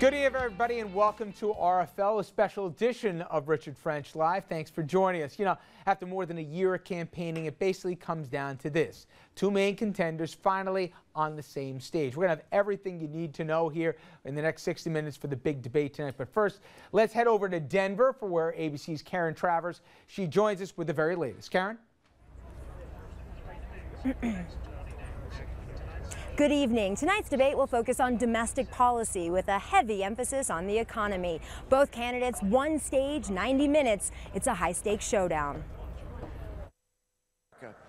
Good evening, everybody, and welcome to RFL, a special edition of Richard French Live. Thanks for joining us. You know, after more than a year of campaigning, it basically comes down to this. Two main contenders finally on the same stage. We're going to have everything you need to know here in the next 60 minutes for the big debate tonight. But first, let's head over to Denver for where ABC's Karen Travers. She joins us with the very latest. Karen? Good evening. Tonight's debate will focus on domestic policy with a heavy emphasis on the economy. Both candidates, one stage, 90 minutes. It's a high-stakes showdown.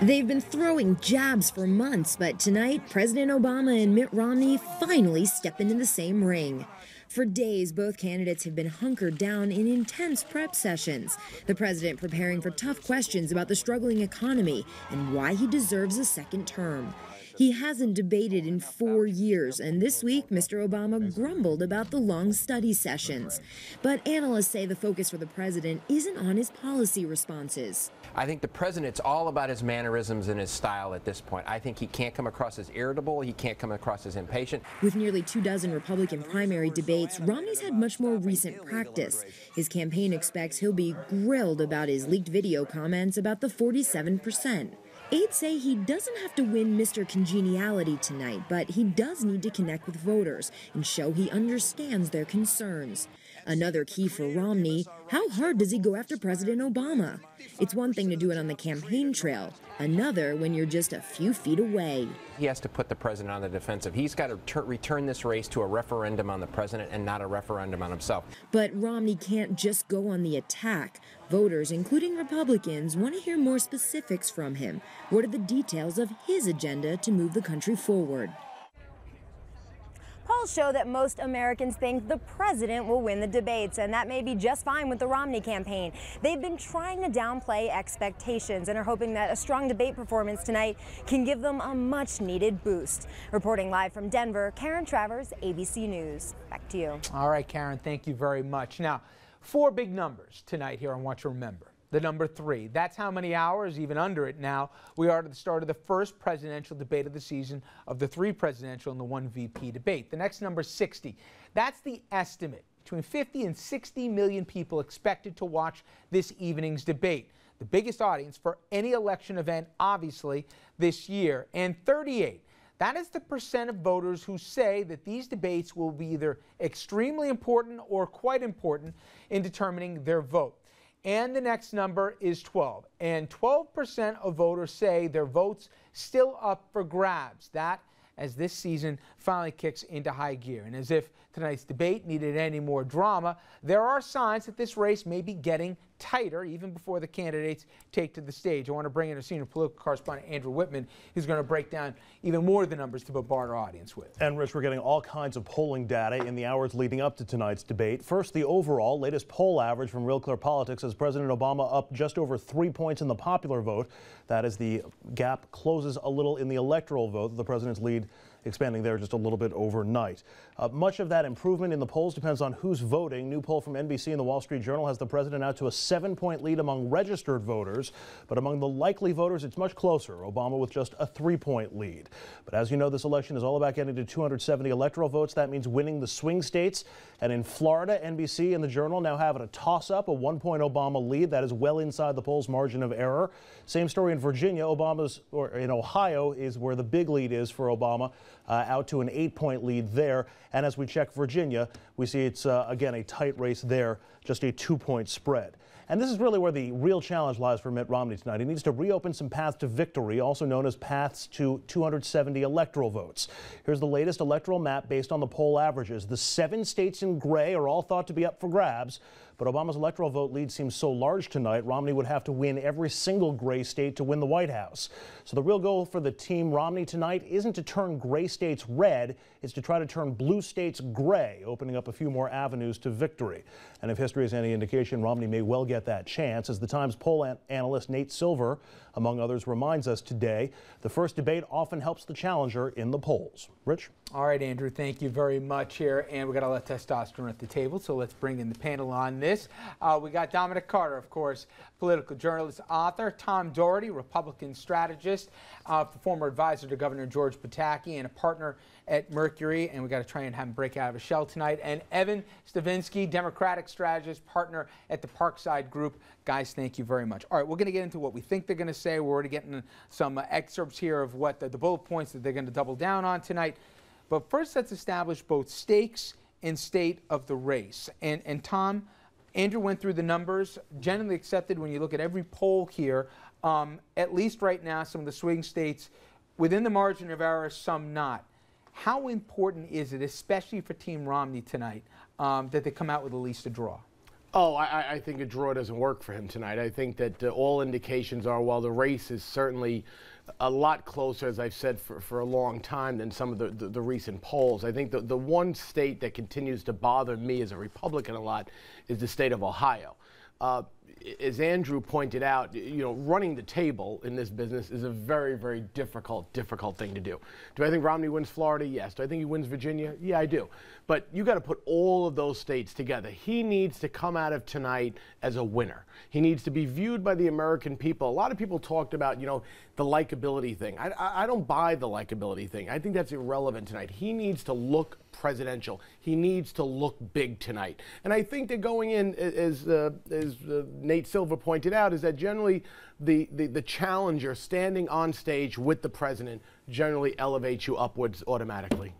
They've been throwing jabs for months, but tonight, President Obama and Mitt Romney finally step into the same ring. For days, both candidates have been hunkered down in intense prep sessions. The president preparing for tough questions about the struggling economy and why he deserves a second term. He hasn't debated in 4 years, and this week, Mr. Obama grumbled about the long study sessions. But analysts say the focus for the president isn't on his policy responses. I think the president's all about his mannerisms and his style at this point. I think he can't come across as irritable. He can't come across as impatient. With nearly 24 Republican primary debates, Romney's had much more recent practice. His campaign expects he'll be grilled about his leaked video comments about the 47%. Aides say he doesn't have to win Mr. Congeniality tonight, but he does need to connect with voters and show he understands their concerns. Another key for Romney, how hard does he go after President Obama? It's one thing to do it on the campaign trail, another when you're just a few feet away. He has to put the president on the defensive. He's got to return this race to a referendum on the president and not a referendum on himself. But Romney can't just go on the attack. Voters, including Republicans, want to hear more specifics from him. What are the details of his agenda to move the country forward? Polls show that most Americans think the president will win the debates, and that may be just fine with the Romney campaign. They've been trying to downplay expectations and are hoping that a strong debate performance tonight can give them a much-needed boost. Reporting live from Denver, Karen Travers, ABC News. Back to you. All right, Karen, thank you very much. Now, 4 big numbers tonight here on What to Remember. The number 3, that's how many hours, even under it now, we are to the start of the first presidential debate of the season of the 3 presidential and the 1 VP debate. The next number, 60, that's the estimate. Between 50 and 60 million people expected to watch this evening's debate. The biggest audience for any election event, obviously, this year. And 38, that is the percent of voters who say that these debates will be either extremely important or quite important in determining their vote. And the next number is 12. And 12% of voters say their vote's still up for grabs. That as this season finally kicks into high gear. And as if tonight's debate needed any more drama, there are signs that this race may be getting tighter even before the candidates take to the stage. I want to bring in our senior political correspondent, Andrew Whitman, who's going to break down even more of the numbers to bombard our audience with. And Rich, we're getting all kinds of polling data in the hours leading up to tonight's debate. First, the overall latest poll average from Real Clear Politics has President Obama up just over 3 points in the popular vote. That as the gap closes a little in the electoral vote, the president's lead expanding there just a little bit overnight. Much of that improvement in the polls depends on who's voting. New poll from NBC and the Wall Street Journal has the president out to a 7-point lead among registered voters, but among the likely voters, it's much closer. Obama with just a 3-point lead. But as you know, this election is all about getting to 270 electoral votes. That means winning the swing states. And in Florida, NBC and the Journal now have it a toss-up, a 1-point Obama lead. That is well inside the polls' margin of error. Same story in Virginia. In Ohio is where the big lead is for Obama, out to an 8-point lead there. And as we check Virginia, we see it's, again, a tight race there, just a 2-point spread. And this is really where the real challenge lies for Mitt Romney tonight. He needs to reopen some paths to victory, also known as paths to 270 electoral votes. Here's the latest electoral map based on the poll averages. The 7 states in gray are all thought to be up for grabs. But Obama's electoral vote lead seems so large tonight, Romney would have to win every single gray state to win the White House. So the real goal for the team Romney tonight isn't to turn gray states red, it's to try to turn blue states gray, opening up a few more avenues to victory. And if history is any indication, Romney may well get that chance. As the Times poll analyst Nate Silver, among others, reminds us today, the first debate often helps the challenger in the polls. Rich? All right, Andrew, thank you very much here. And we've got a lot of testosterone at the table, so let's bring in the panel on this. this. We got Dominic Carter, of course, political journalist, author, Tom Doherty, Republican strategist, former advisor to Governor George Pataki and a partner at Mercury, and we got to try and have him break out of his shell tonight. And Evan Stavisky, Democratic strategist, partner at the Parkside Group. Guys, thank you very much. All right, we're going to get into what we think they're going to say. We're already getting some excerpts here of what the bullet points that they're going to double down on tonight. But first, let's establish both stakes and state of the race. And Tom, Andrew went through the numbers. Generally accepted when you look at every poll here, at least right now, some of the swing states within the margin of error, some not. How important is it, especially for Team Romney tonight, that they come out with at least a draw? Oh, I think a draw doesn't work for him tonight. I think that all indications are, while the race is certainly a lot closer, as I've said for a long time, than some of the recent polls. I think the one state that continues to bother me as a Republican a lot is the state of Ohio. As Andrew pointed out, running the table in this business is a very, very difficult thing to do. Do I think Romney wins Florida? Yes. Do I think he wins Virginia? Yeah, I do. But you got to put all of those states together. He needs to come out of tonight as a winner. He needs to be viewed by the American people. A lot of people talked about, the likability thing. I don't buy the likability thing. I think that's irrelevant tonight. He needs to look presidential. He needs to look big tonight. And I think that going in, as Nate Silver pointed out, is that generally the challenger standing on stage with the president generally elevates you upwards automatically.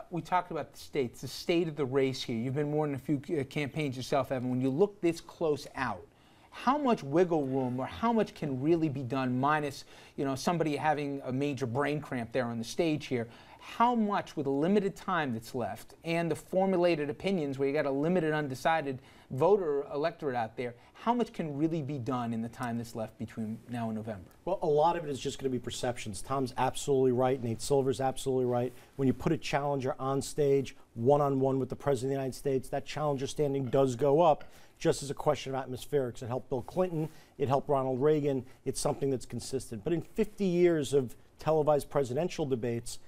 We talked about the states, the state of the race here. You've been more than a few campaigns yourself, Evan. When you look this close out, how much wiggle room or how much can really be done minus, somebody having a major brain cramp there on the stage here? How much, with the limited time that's left and the formulated opinions where you got a limited undecided voter electorate out there, how much can really be done in the time that's left between now and November? Well, a lot of it is just going to be perceptions. Tom's absolutely right. Nate Silver's absolutely right. When you put a challenger on stage, one-on-one with the President of the United States, that challenger standing does go up, just as a question of atmospherics. It helped Bill Clinton. It helped Ronald Reagan. It's something that's consistent. But in 50 years of televised presidential debates,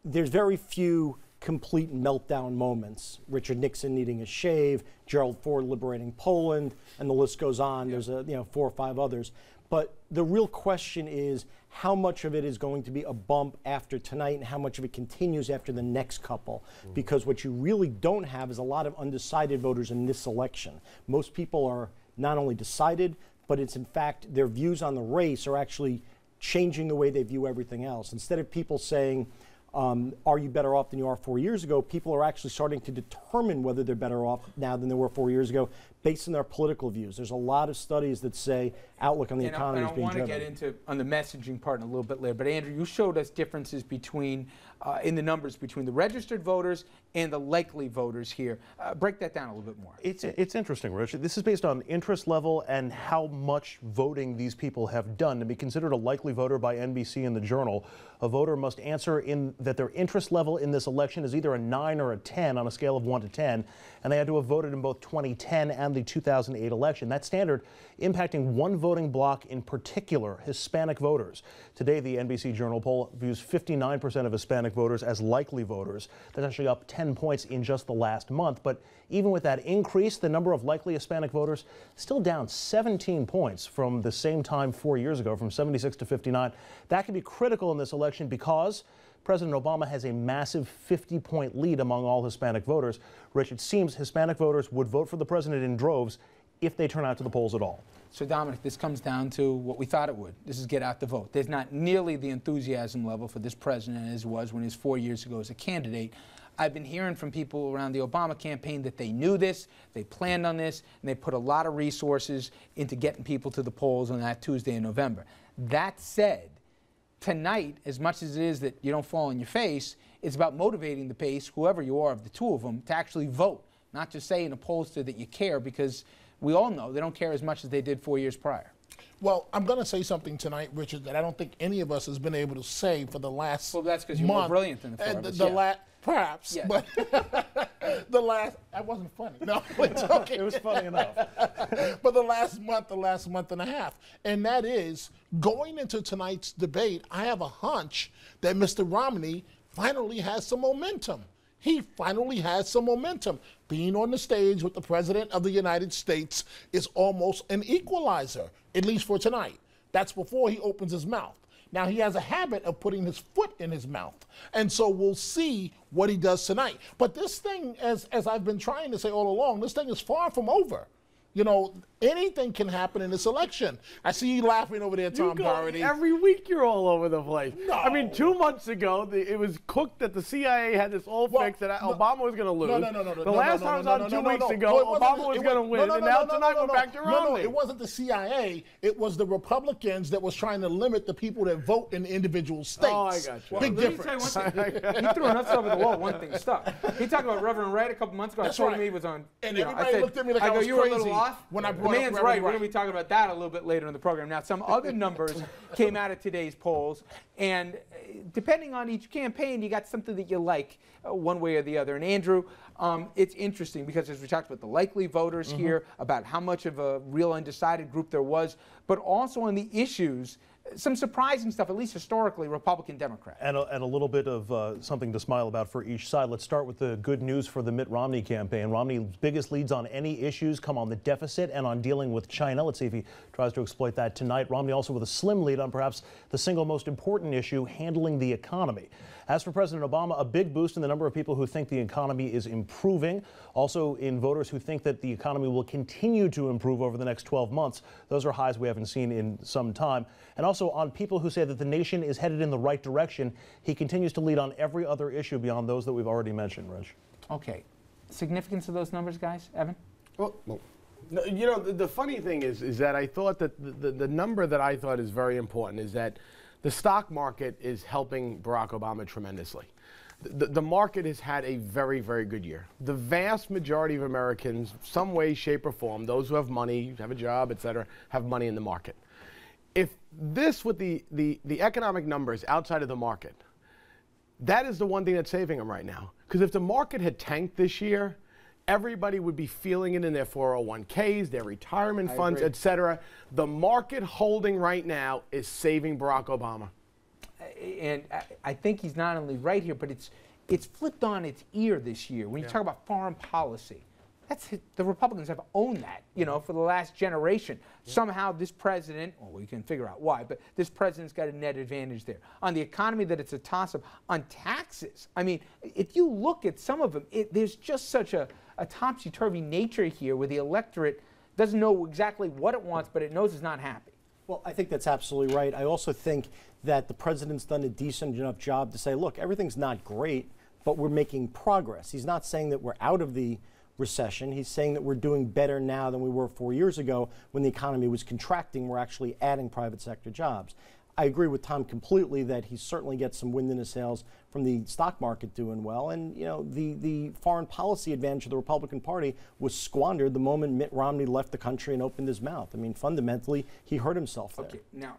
there's very few complete meltdown moments. Richard Nixon needing a shave, Gerald Ford liberating Poland, and the list goes on. There's 4 or 5 others. But the real question is how much of it is going to be a bump after tonight and how much of it continues after the next couple. Because what you really don't have is a lot of undecided voters in this election. Most people are not only decided, but it's in fact their views on the race are actually changing the way they view everything else. Instead of people saying, are you better off than you are 4 years ago? People are actually starting to determine whether they're better off now than they were 4 years ago based on their political views. There's a lot of studies that say outlook on the economy is being driven. I want to get into on the messaging part in a little bit later, but Andrew, you showed us differences between in the numbers between the registered voters and the likely voters here. Break that down a little bit more. It's interesting, Rich. This is based on interest level and how much voting these people have done. To be considered a likely voter by NBC and the Journal, a voter must answer in that their interest level in this election is either a 9 or a 10 on a scale of 1 to 10, and they had to have voted in both 2010 and the 2008 election. That standard impacting one voting bloc in particular, Hispanic voters. Today, the NBC Journal poll views 59% of Hispanic voters as likely voters. That's actually up 10 points in just the last month. But even with that increase, the number of likely Hispanic voters still down 17 points from the same time 4 years ago, from 76 to 59. That can be critical in this election because President Obama has a massive 50-point lead among all Hispanic voters. Rich, it seems Hispanic voters would vote for the president in droves if they turn out to the polls at all. So, Dominic, this comes down to what we thought it would. This is get out the vote. There's not nearly the enthusiasm level for this president as was when he was 4 years ago as a candidate. I've been hearing from people around the Obama campaign that they knew this, they planned on this, and they put a lot of resources into getting people to the polls on that Tuesday in November. That said, tonight, as much as it is that you don't fall on your face, it's about motivating the base, whoever you are of the two of them, to actually vote, not just say in a pollster that you care, because we all know they don't care as much as they did 4 years prior. Well, I'm going to say something tonight, Richard, that I don't think any of us has been able to say for the last month. Well, that's because you're more brilliant than the four of us. Perhaps, yes. But that wasn't funny. No, it's okay. It was funny enough. But the last month and a half, and that is going into tonight's debate, I have a hunch that Mr. Romney finally has some momentum. he finally has some momentum. Being on the stage with the President of the United States is almost an equalizer, at least for tonight. That's before he opens his mouth. Now, he has a habit of putting his foot in his mouth, and so we'll see what he does tonight. But this thing, as I've been trying to say all along, this thing is far from over. You know, anything can happen in this election. I see you laughing over there, Tom Doherty. Every week you're all over the place. No. I mean, 2 months ago, it was cooked that the CIA had this all fixed that Obama was going to lose. No. The last time I was on 2 weeks ago, Obama was going to win. And now tonight we're back to Romney. No, it wasn't the CIA. It was the Republicans that was trying to limit the people that vote in the individual states. Oh, I got you. Big difference. He threw enough stuff over the wall. One thing stuck. He talked about Reverend Wright a couple months ago. That's I told right. him he was on. And you know, everybody looked at me like I was you were a crazy little off. when I The brought up man's Reverend right. We're Wright. going to be talking about that a little bit later in the program. Now, some other numbers came out of today's polls, and depending on each campaign, you got something that you like one way or the other. And Andrew, it's interesting because as we talked about the likely voters here, about how much of a real undecided group there was, but also on the issues, some surprising stuff, at least historically, Republican, Democrat. And a little bit of something to smile about for each side. Let's start with the good news for the Mitt Romney campaign. Romney's biggest leads on any issues come on the deficit and on dealing with China. Let's see if he tries to exploit that tonight. Romney also with a slim lead on perhaps the single most important issue, handling the economy. As for President Obama, a big boost in the number of people who think the economy is improving. Also in voters who think that the economy will continue to improve over the next 12 months. Those are highs we haven't seen in some time. And also on people who say that the nation is headed in the right direction. He continues to lead on every other issue beyond those that we've already mentioned, Rich. Okay. Significance of those numbers, guys? Evan? Well, no, you know, the funny thing is that I thought that the number that I thought is very important is that the stock market is helping Barack Obama tremendously. The market has had a very, very good year. The vast majority of Americans, some way, shape, or form, those who have money, have a job, et cetera, have money in the market. If this, with the economic numbers outside of the market, that is the one thing that's saving them right now. Because if the market had tanked this year, everybody would be feeling it in their 401ks, their retirement funds, et cetera. The market holding right now is saving Barack Obama. And I think he's not only right here, but it's flipped on its ear this year. When you talk about foreign policy, the Republicans have owned that, you know, for the last generation. Somehow this president, well, we can figure out why, but this president's got a net advantage there. On the economy, that it's a toss-up. On taxes, I mean, if you look at some of them, there's just such a topsy-turvy nature here where the electorate doesn't know exactly what it wants, but it knows it's not happy. Well, I think that's absolutely right. I also think that the president's done a decent enough job to say, look, everything's not great, but we're making progress. He's not saying that we're out of the recession. He's saying that we're doing better now than we were 4 years ago when the economy was contracting. We're actually adding private sector jobs. I agree with Tom completely that he certainly gets some wind in his sails from the stock market doing well. And, you know, the foreign policy advantage of the Republican Party was squandered the moment Mitt Romney left the country and opened his mouth. I mean, fundamentally, he hurt himself there. Okay, now,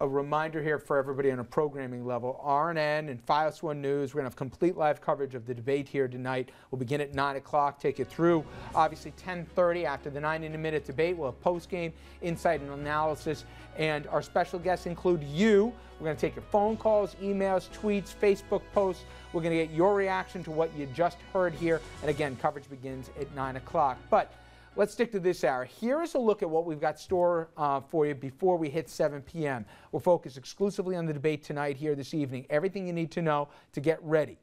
a reminder here for everybody on a programming level, RNN and Fios 1 News, we're going to have complete live coverage of the debate here tonight. We'll begin at 9 o'clock, take you through, obviously 10:30 after the 90-minute debate. We'll have post-game insight and analysis, and our special guests include you. We're going to take your phone calls, emails, tweets, Facebook posts. We're going to get your reaction to what you just heard here, and again, coverage begins at 9 o'clock. But let's stick to this hour. Here is a look at what we've got store for you before we hit 7 p.m. We'll focus exclusively on the debate tonight here this evening. Everything you need to know to get ready.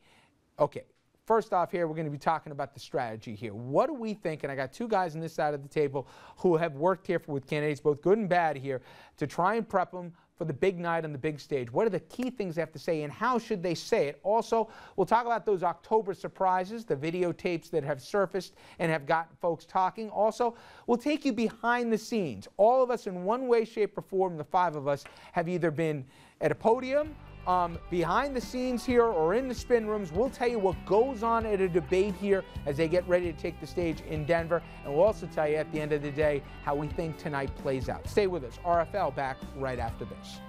Okay, first off here, we're going to be talking about the strategy here. What do we think? And I got two guys on this side of the table who have worked here with candidates, both good and bad here, to try and prep them for the big night on the big stage. What are the key things they have to say, and how should they say it? Also, we'll talk about those October surprises, the videotapes that have surfaced and have gotten folks talking. Also, we'll take you behind the scenes. All of us in one way, shape, or form, the five of us, have either been at a podium, behind the scenes here, or in the spin rooms. We'll tell you what goes on at a debate here as they get ready to take the stage in Denver. And we'll also tell you at the end of the day how we think tonight plays out. Stay with us. RFL back right after this.